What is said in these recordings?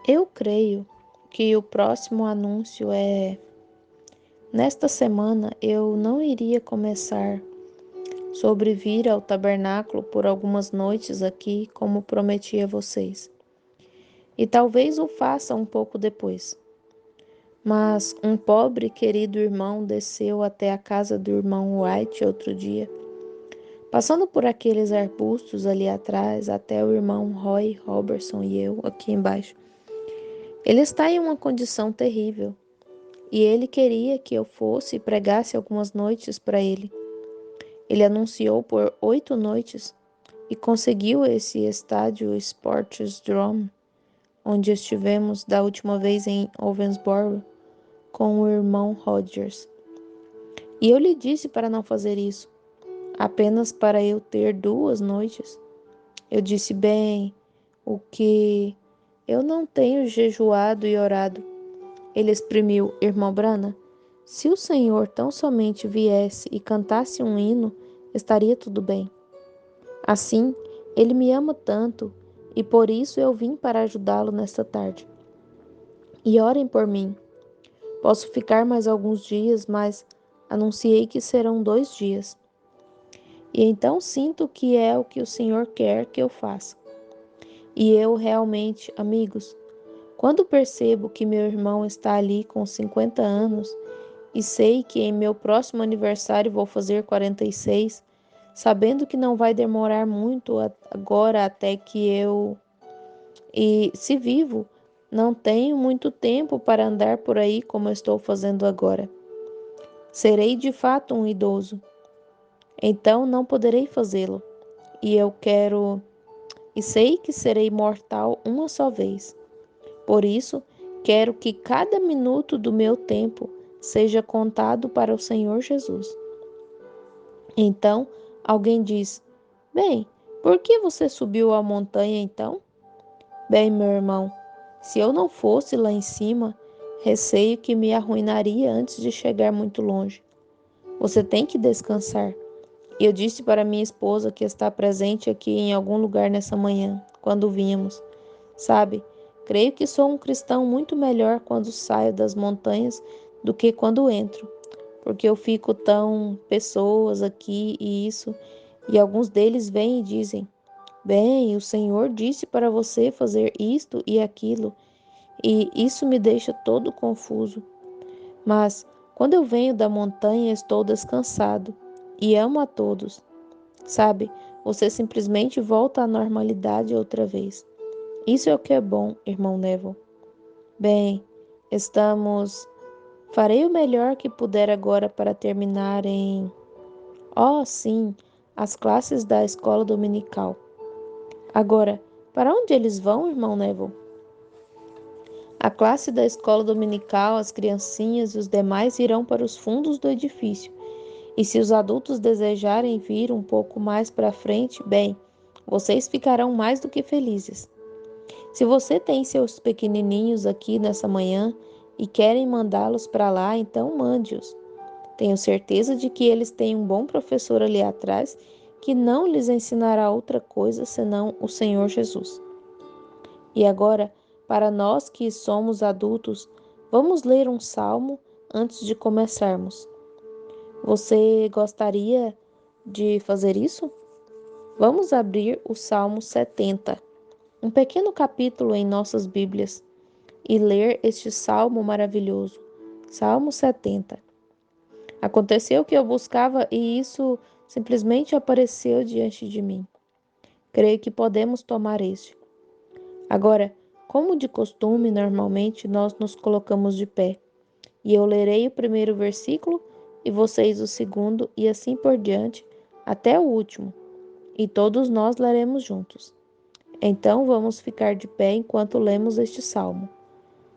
Eu creio que o próximo anúncio é: nesta semana eu não iria começar sobre vir ao tabernáculo por algumas noites aqui, como prometi a vocês. E talvez o faça um pouco depois. Mas um pobre querido irmão desceu até a casa do irmão White outro dia, passando por aqueles arbustos ali atrás, até o irmão Roy Robertson e eu aqui embaixo. Ele está em uma condição terrível, e ele queria que eu fosse e pregasse algumas noites para ele. Ele anunciou por 8 noites e conseguiu esse estádio Sports Dome, onde estivemos da última vez em Owensboro com o irmão Rogers. E eu lhe disse para não fazer isso, apenas para eu ter 2 noites. Eu disse: bem, o que eu não tenho jejuado e orado. Ele exprimiu: irmão Brana, se o Senhor tão somente viesse e cantasse um hino, estaria tudo bem. Assim, ele me ama tanto, e por isso eu vim para ajudá-lo nesta tarde. E orem por mim. Posso ficar mais alguns dias, mas anunciei que serão 2 dias. E então sinto que é o que o Senhor quer que eu faça. E eu realmente, amigos, quando percebo que meu irmão está ali com 50 anos e sei que em meu próximo aniversário vou fazer 46, sabendo que não vai demorar muito agora até que eu... E se vivo, não tenho muito tempo para andar por aí como estou fazendo agora. Serei de fato um idoso. Então não poderei fazê-lo. E eu quero... E sei que serei mortal uma só vez. Por isso, quero que cada minuto do meu tempo seja contado para o Senhor Jesus. Então, alguém diz: bem, por que você subiu à montanha então? Bem, meu irmão, se eu não fosse lá em cima, receio que me arruinaria antes de chegar muito longe. Você tem que descansar. E eu disse para minha esposa, que está presente aqui em algum lugar nessa manhã, quando vínhamos: sabe, creio que sou um cristão muito melhor quando saio das montanhas do que quando entro, porque eu fico tão pessoas aqui e isso, e alguns deles vêm e dizem: bem, o Senhor disse para você fazer isto e aquilo, e isso me deixa todo confuso. Mas quando eu venho da montanha, estou descansado e amo a todos. Sabe, você simplesmente volta à normalidade outra vez. Isso é o que é bom, irmão Neville. Bem, estamos... Farei o melhor que puder agora para terminar em... Oh, sim, as classes da escola dominical. Agora, para onde eles vão, irmão Neville? A classe da escola dominical, as criancinhas e os demais irão para os fundos do edifício. E se os adultos desejarem vir um pouco mais para frente, bem, vocês ficarão mais do que felizes. Se você tem seus pequenininhos aqui nessa manhã e querem mandá-los para lá, então mande-os. Tenho certeza de que eles têm um bom professor ali atrás que não lhes ensinará outra coisa senão o Senhor Jesus. E agora, para nós que somos adultos, vamos ler um salmo antes de começarmos. Você gostaria de fazer isso? Vamos abrir o Salmo 70, um pequeno capítulo em nossas Bíblias, e ler este salmo maravilhoso. Salmo 70. Aconteceu que eu buscava e isso simplesmente apareceu diante de mim. Creio que podemos tomar este. Agora, como de costume, normalmente nós nos colocamos de pé, e eu lerei o primeiro versículo e vocês o segundo, e assim por diante, até o último, e todos nós leremos juntos. Então vamos ficar de pé enquanto lemos este salmo.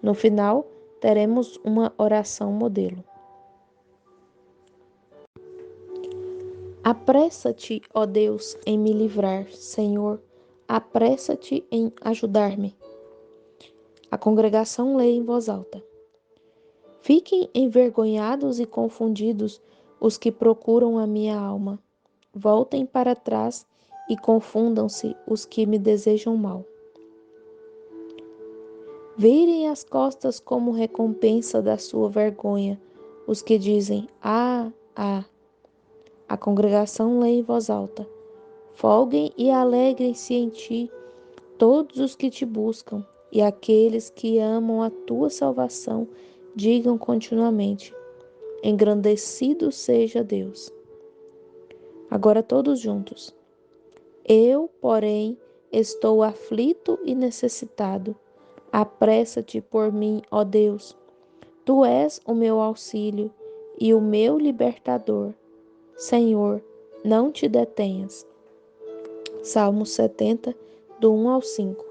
No final, teremos uma oração modelo. Apressa-te, ó Deus, em me livrar, Senhor, apressa-te em ajudar-me. A congregação lê em voz alta. Fiquem envergonhados e confundidos os que procuram a minha alma. Voltem para trás e confundam-se os que me desejam mal. Virem as costas como recompensa da sua vergonha os que dizem: Ah, ah. A congregação lê em voz alta: Folguem e alegrem-se em ti todos os que te buscam, e aqueles que amam a tua salvação digam continuamente: Engrandecido seja Deus. Agora todos juntos. Eu, porém, estou aflito e necessitado. Apressa-te por mim, ó Deus. Tu és o meu auxílio e o meu libertador. Senhor, não te detenhas. Salmo 70, do 1 ao 5.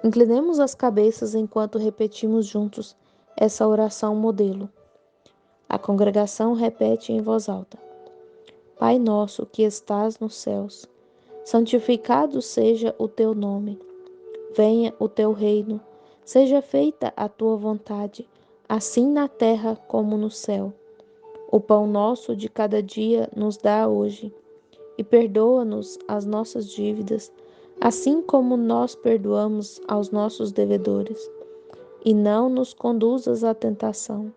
Inclinemos as cabeças enquanto repetimos juntos essa oração modelo. A congregação repete em voz alta: Pai nosso que estás nos céus, santificado seja o teu nome. Venha o teu reino, seja feita a tua vontade, assim na terra como no céu. O pão nosso de cada dia nos dá hoje, e perdoa-nos as nossas dívidas, assim como nós perdoamos aos nossos devedores. E não nos conduzas à tentação,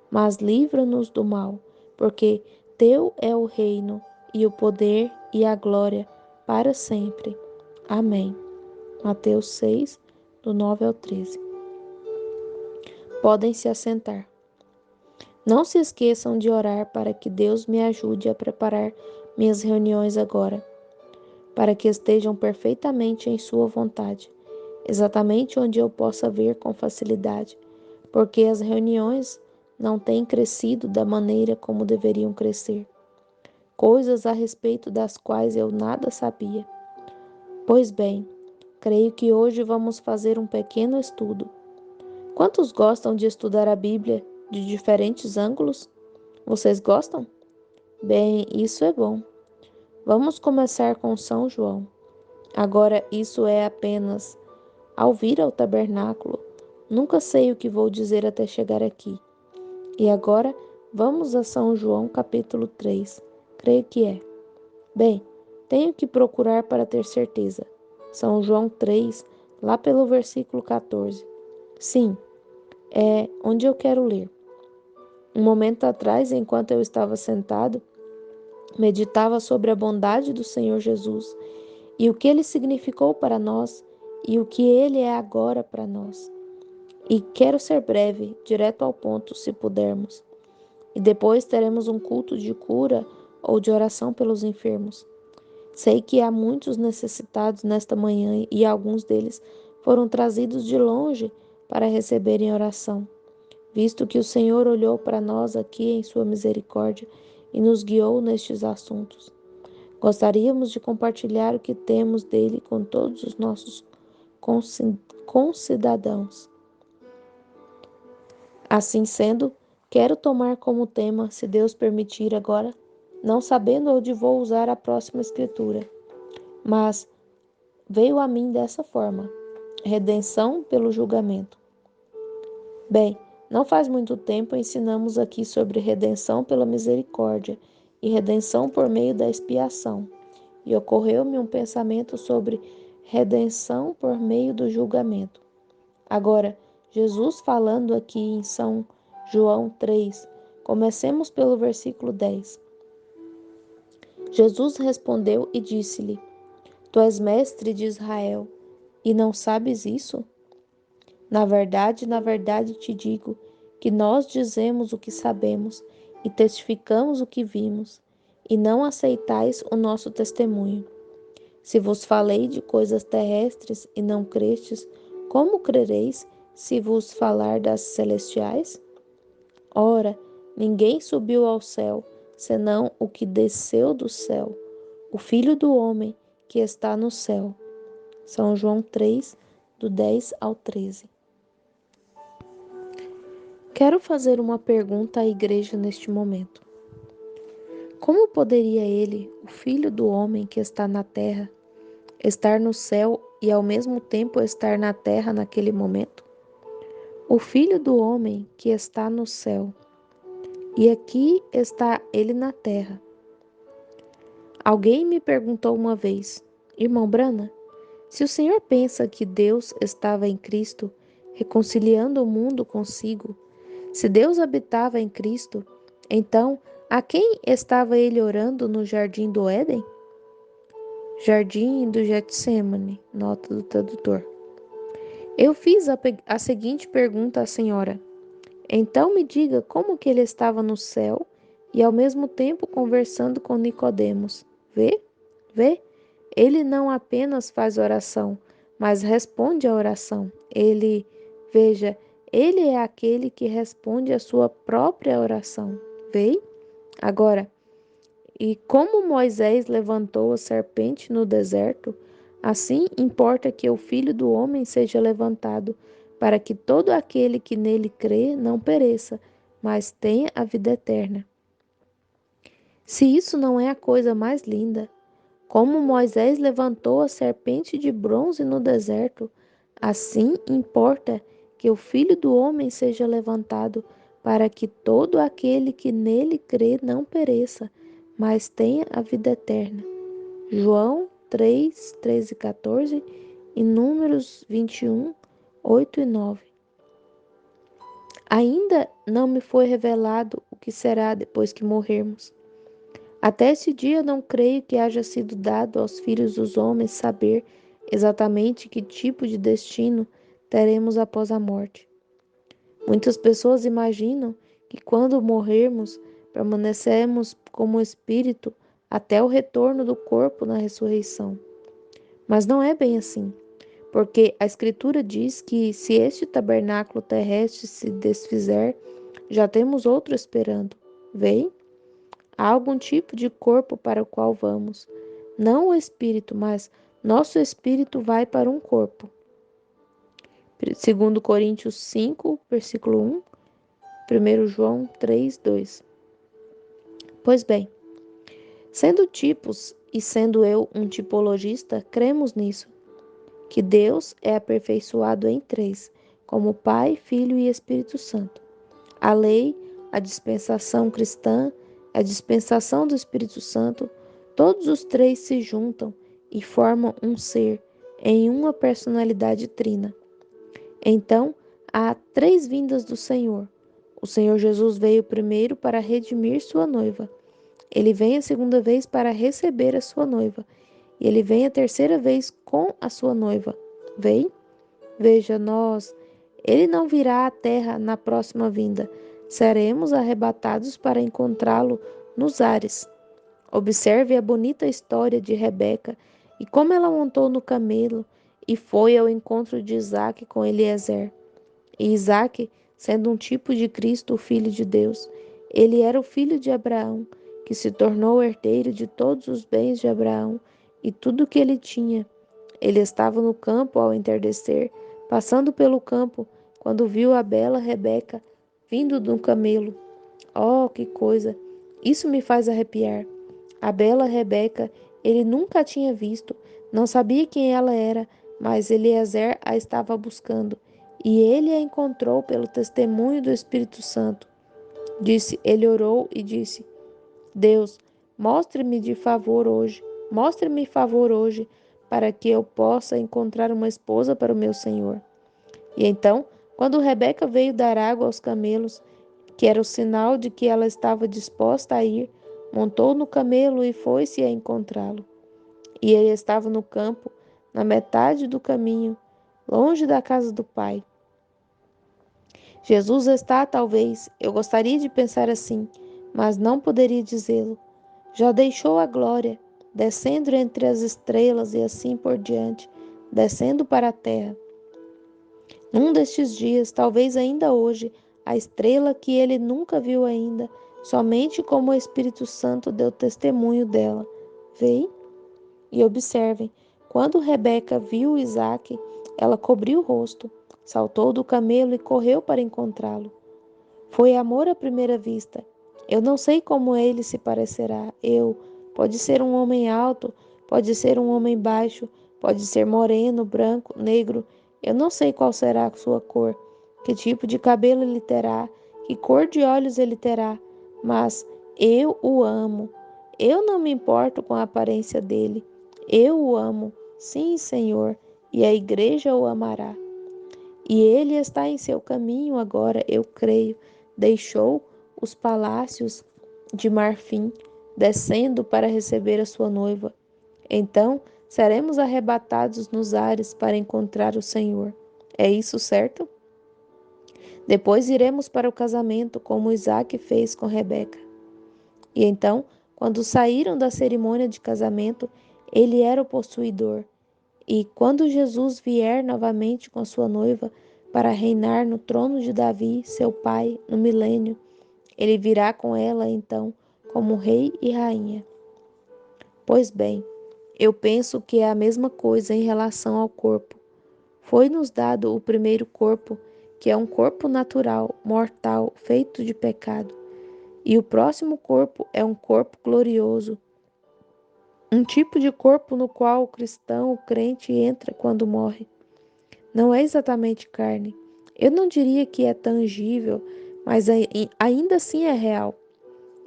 mas livra-nos do mal, porque teu é o reino, e o poder e a glória para sempre. Amém. Mateus 6, do 9 ao 13. Podem se assentar. Não se esqueçam de orar para que Deus me ajude a preparar minhas reuniões agora, para que estejam perfeitamente em sua vontade, exatamente onde eu possa ver com facilidade, porque as reuniões não têm crescido da maneira como deveriam crescer, coisas a respeito das quais eu nada sabia. Pois bem, creio que hoje vamos fazer um pequeno estudo. Quantos gostam de estudar a Bíblia de diferentes ângulos? Vocês gostam? Bem, isso é bom. Vamos começar com São João. Agora, isso é apenas ao vir ao tabernáculo. Nunca sei o que vou dizer até chegar aqui. E agora, vamos a São João capítulo 3. Creio que é. Bem, tenho que procurar para ter certeza. São João 3, lá pelo versículo 14. Sim, é onde eu quero ler. Um momento atrás, enquanto eu estava sentado, meditava sobre a bondade do Senhor Jesus e o que ele significou para nós e o que ele é agora para nós. E quero ser breve, direto ao ponto, se pudermos. E depois teremos um culto de cura ou de oração pelos enfermos. Sei que há muitos necessitados nesta manhã e alguns deles foram trazidos de longe para receberem oração, visto que o Senhor olhou para nós aqui em sua misericórdia e nos guiou nestes assuntos. Gostaríamos de compartilhar o que temos dele com todos os nossos concidadãos. Assim sendo, quero tomar como tema, se Deus permitir agora, não sabendo onde vou usar a próxima escritura, mas veio a mim dessa forma: redenção pelo julgamento. Bem, não faz muito tempo ensinamos aqui sobre redenção pela misericórdia e redenção por meio da expiação, e ocorreu-me um pensamento sobre redenção por meio do julgamento. Agora, Jesus falando aqui em São João 3, comecemos pelo versículo 10. Jesus respondeu e disse-lhe: Tu és mestre de Israel e não sabes isso? Na verdade te digo que nós dizemos o que sabemos e testificamos o que vimos, e não aceitais o nosso testemunho. Se vos falei de coisas terrestres e não crestes, como crereis se vos falar das celestiais? Ora, ninguém subiu ao céu, senão o que desceu do céu, o Filho do homem que está no céu. São João 3, do 10 ao 13. Quero fazer uma pergunta à igreja neste momento. Como poderia ele, o Filho do homem que está na terra, estar no céu e ao mesmo tempo estar na terra naquele momento? O Filho do homem que está no céu, e aqui está ele na terra. Alguém me perguntou uma vez: Irmão Brana, se o Senhor pensa que Deus estava em Cristo, reconciliando o mundo consigo. Se Deus habitava em Cristo, então a quem estava ele orando no jardim do Éden? Jardim do Getsemane, nota do tradutor. Eu fiz a seguinte pergunta à senhora. Então me diga como que ele estava no céu e ao mesmo tempo conversando com Nicodemos. Vê? Vê? Ele não apenas faz oração, mas responde à oração. Veja, ele é aquele que responde à sua própria oração. Vê? Agora, e como Moisés levantou a serpente no deserto, assim importa que o Filho do Homem seja levantado, para que todo aquele que nele crê não pereça, mas tenha a vida eterna. Se isso não é a coisa mais linda, como Moisés levantou a serpente de bronze no deserto, assim importa que o Filho do Homem seja levantado, para que todo aquele que nele crê não pereça, mas tenha a vida eterna. João 3, 13 e 14 e Números 21, 8 e 9. Ainda não me foi revelado o que será depois que morrermos. Até esse dia não creio que haja sido dado aos filhos dos homens saber exatamente que tipo de destino teremos após a morte. Muitas pessoas imaginam que quando morrermos, permanecemos como espírito até o retorno do corpo na ressurreição. Mas não é bem assim, porque a Escritura diz que se este tabernáculo terrestre se desfizer, já temos outro esperando. Vem? Há algum tipo de corpo para o qual vamos. Não o espírito, mas nosso espírito vai para um corpo. 2 Coríntios 5, versículo 1, 1 João 3, 2. Pois bem, sendo tipos e sendo eu um tipologista, cremos nisso, que Deus é aperfeiçoado em três, como Pai, Filho e Espírito Santo. A lei, a dispensação cristã, a dispensação do Espírito Santo, todos os três se juntam e formam um ser, em uma personalidade trina. Então, há três vindas do Senhor. O Senhor Jesus veio primeiro para redimir sua noiva. Ele vem a segunda vez para receber a sua noiva. E ele vem a terceira vez com a sua noiva. Vem? Veja, ele não virá à terra na próxima vinda. Seremos arrebatados para encontrá-lo nos ares. Observe a bonita história de Rebeca e como ela montou no camelo e foi ao encontro de Isaque com Eliezer. E Isaque, sendo um tipo de Cristo, o Filho de Deus, ele era o filho de Abraão, que se tornou herdeiro de todos os bens de Abraão e tudo o que ele tinha. Ele estava no campo ao entardecer, passando pelo campo, quando viu a bela Rebeca vindo de um camelo. Oh, que coisa! Isso me faz arrepiar. A bela Rebeca ele nunca a tinha visto, não sabia quem ela era, mas Eliezer a estava buscando, e ele a encontrou pelo testemunho do Espírito Santo. Ele orou e disse: Deus, mostre-me favor hoje, para que eu possa encontrar uma esposa para o meu senhor. E então, quando Rebeca veio dar água aos camelos, que era o sinal de que ela estava disposta a ir, montou no camelo e foi-se a encontrá-lo. E ele estava no campo, na metade do caminho, longe da casa do pai. Jesus está, talvez, eu gostaria de pensar assim, mas não poderia dizê-lo. Já deixou a glória, descendo entre as estrelas e assim por diante, descendo para a terra. Num destes dias, talvez ainda hoje, a estrela que ele nunca viu ainda, somente como o Espírito Santo deu testemunho dela. Veio e observem, quando Rebeca viu Isaque, ela cobriu o rosto, saltou do camelo e correu para encontrá-lo. Foi amor à primeira vista. Eu não sei como ele se parecerá. Pode ser um homem alto, pode ser um homem baixo, pode ser moreno, branco, negro. Eu não sei qual será a sua cor, que tipo de cabelo ele terá, que cor de olhos ele terá, mas eu o amo. Eu não me importo com a aparência dele. Eu o amo. Sim, Senhor, e a igreja o amará. E ele está em seu caminho agora, eu creio. Deixou os palácios de marfim, descendo para receber a sua noiva. Então seremos arrebatados nos ares para encontrar o Senhor. É isso certo? Depois iremos para o casamento, como Isaac fez com Rebeca. E então, quando saíram da cerimônia de casamento, ele era o possuidor. E quando Jesus vier novamente com a sua noiva para reinar no trono de Davi, seu pai, no milênio, ele virá com ela então como rei e rainha. Pois bem, eu penso que é a mesma coisa em relação ao corpo. Foi-nos dado o primeiro corpo, que é um corpo natural, mortal, feito de pecado. E o próximo corpo é um corpo glorioso, um tipo de corpo no qual o cristão, o crente, entra quando morre. Não é exatamente carne. Eu não diria que é tangível, mas ainda assim é real.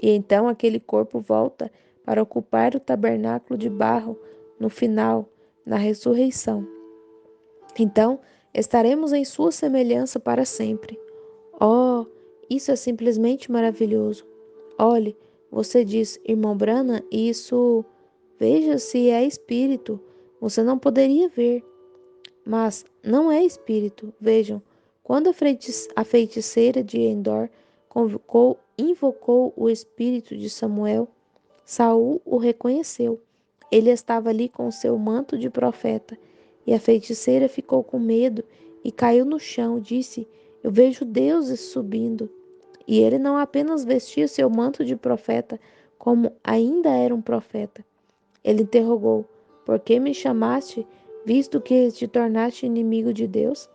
E então aquele corpo volta para ocupar o tabernáculo de barro no final, na ressurreição. Então estaremos em sua semelhança para sempre. Oh, isso é simplesmente maravilhoso. Olhe, você diz, irmão Brana, isso, veja se é espírito. Você não poderia ver, mas não é espírito. Vejam, quando a feiticeira de Endor invocou o espírito de Samuel, Saul o reconheceu. Ele estava ali com seu manto de profeta, e a feiticeira ficou com medo e caiu no chão. Disse: Eu vejo deuses subindo. E ele não apenas vestia seu manto de profeta, como ainda era um profeta. Ele interrogou: Por que me chamaste, visto que te tornaste inimigo de Deus?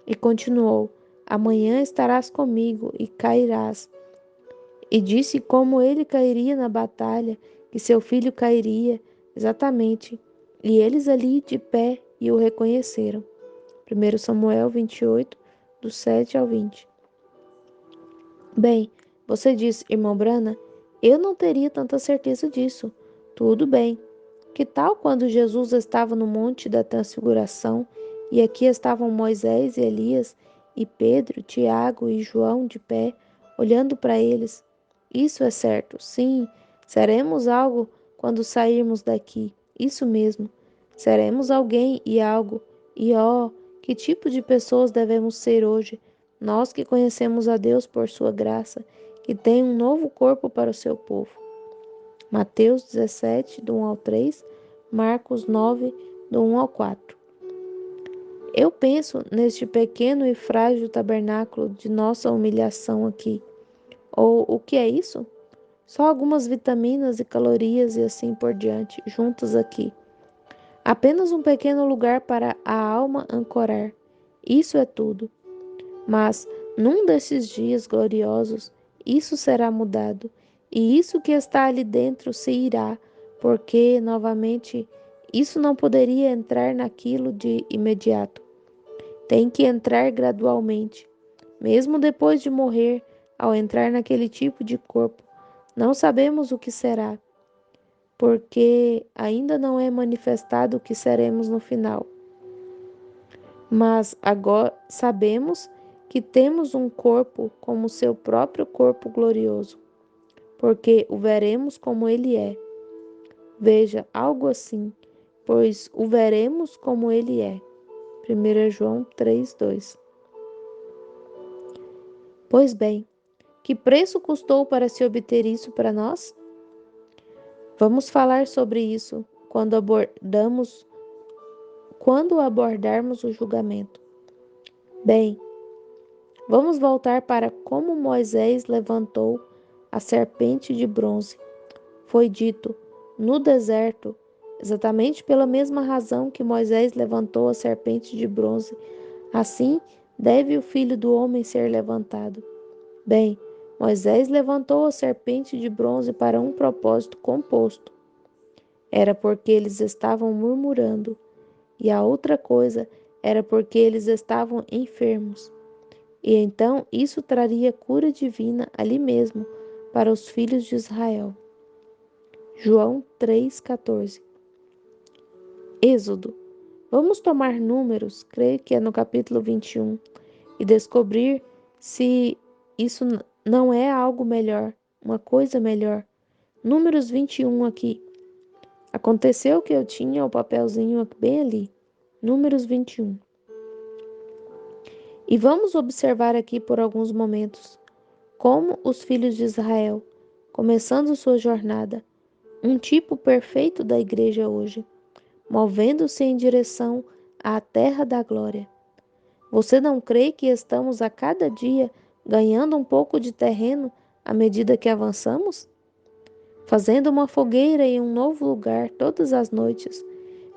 E continuou: Amanhã estarás comigo e cairás. E disse como ele cairia na batalha, que seu filho cairia, exatamente. E eles ali de pé e o reconheceram. 1 Samuel 28, do 7 ao 20. Bem, você disse, irmão Brana, eu não teria tanta certeza disso. Tudo bem. Que tal quando Jesus estava no Monte da Transfiguração e aqui estavam Moisés e Elias e Pedro, Tiago e João de pé, olhando para eles? Isso é certo, sim, seremos algo quando sairmos daqui. Isso mesmo, seremos alguém e algo. E ó, que tipo de pessoas devemos ser hoje? Nós que conhecemos a Deus por sua graça, que tem um novo corpo para o seu povo. Mateus 17, do 1 ao 3, Marcos 9, do 1 ao 4. Eu penso neste pequeno e frágil tabernáculo de nossa humilhação aqui. Ou o que é isso? Só algumas vitaminas e calorias e assim por diante, juntas aqui. Apenas um pequeno lugar para a alma ancorar. Isso é tudo. Mas, num desses dias gloriosos, isso será mudado, e isso que está ali dentro se irá, porque, novamente, isso não poderia entrar naquilo de imediato. Tem que entrar gradualmente. Mesmo depois de morrer, ao entrar naquele tipo de corpo, não sabemos o que será, porque ainda não é manifestado o que seremos no final. Mas agora sabemos que temos um corpo como seu próprio corpo glorioso, porque o veremos como ele é. Veja, algo assim, pois o veremos como ele é. 1 João 3:2. Pois bem, que preço custou para se obter isso para nós? Vamos falar sobre isso quando abordarmos o julgamento. Bem, vamos voltar para como Moisés levantou a serpente de bronze. Foi dito, no deserto, exatamente pela mesma razão que Moisés levantou a serpente de bronze, assim deve o Filho do Homem ser levantado. Bem, Moisés levantou a serpente de bronze para um propósito composto. Era porque eles estavam murmurando, e a outra coisa era porque eles estavam enfermos. E então isso traria cura divina ali mesmo para os filhos de Israel. João 3,14. Êxodo. Vamos tomar Números, creio que é no capítulo 21, e descobrir se isso não é algo melhor, uma coisa melhor. Números 21 aqui. Aconteceu que eu tinha o papelzinho bem ali. Números 21. E vamos observar aqui por alguns momentos como os filhos de Israel, começando sua jornada, um tipo perfeito da igreja hoje, movendo-se em direção à terra da glória. Você não crê que estamos a cada dia ganhando um pouco de terreno à medida que avançamos? Fazendo uma fogueira em um novo lugar todas as noites.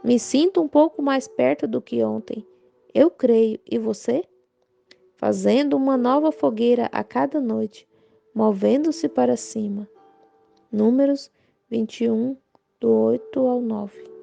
Me sinto um pouco mais perto do que ontem. Eu creio, e você? Fazendo uma nova fogueira a cada noite, movendo-se para cima. Números 21, do 8 ao 9.